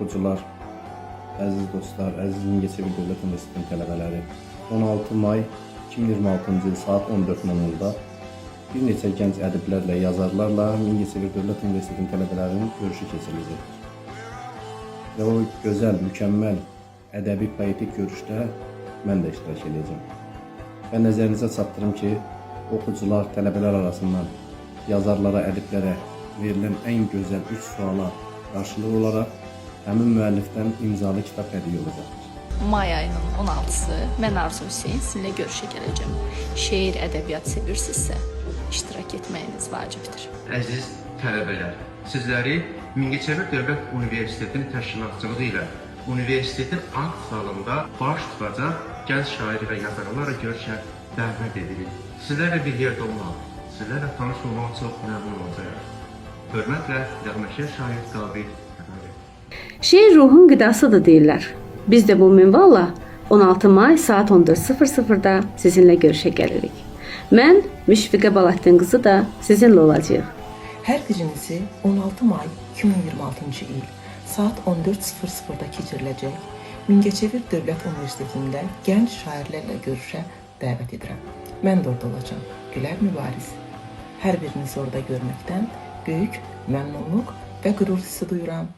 oxucular, əziz dostlar, əziz Mingəçevir Dövlət Universitetinin tələbələri, 16 may 2026-cı il saat 14:00-da bir neçə gənc ədiblərlə, yazarlarla Mingəçevir Dövlət Universitetinin tələbələrinin görüşü keçiriləcəkdir. Və o gözəl, mükəmməl, ədəbi, poetik görüşdə mən də iştirak edəcəm. Və nəzərinizə çatdırım ki, oxucular, tələbələr arasından yazarlara, ədiblərə verilən ən gözəl 3 suala qarşılıq olaraq həmin müəllifdən imzalı kitab hədiyyə olacaqdır. May ayının 16-sı mən Arzu Hüseyin sizinlə görüşə gələcəm. Şeir, ədəbiyyat sevirsinizsə iştirak etməyiniz vacibdir. Əziz tələbələr, sizləri Mingəçevir Dövlət Universitetinin təşkilatçılığı ilə universitetin akt zalında baş tutacaq gənc şair və yazarlarla görüşə dəvət edirik. Sizlərlə bir yerdə olmaq, sizlərlə tanış olmaq çox məmnun olacaq. Hörmətlə, Yağməşər şair Qabil. Şeir ruhun qidasıdır deyirlər. Biz də bu minvalla 16 may saat 14:00-da sizinlə görüşə gəlirik. Mən Müşfiqə Balatdin qızı da sizinlə olacağıq. Hər birinizi 16 may 2026-cı il saat 14:00-da keçiriləcək Mingəçevir Dövlət Universitetində gənc şairlərlə görüşə dəvət edirəm. Mən də orada olacağam. Gülər Mübariz. Hər birinizi orada görməkdən böyük məmnunluq və qürur hissi duyuram.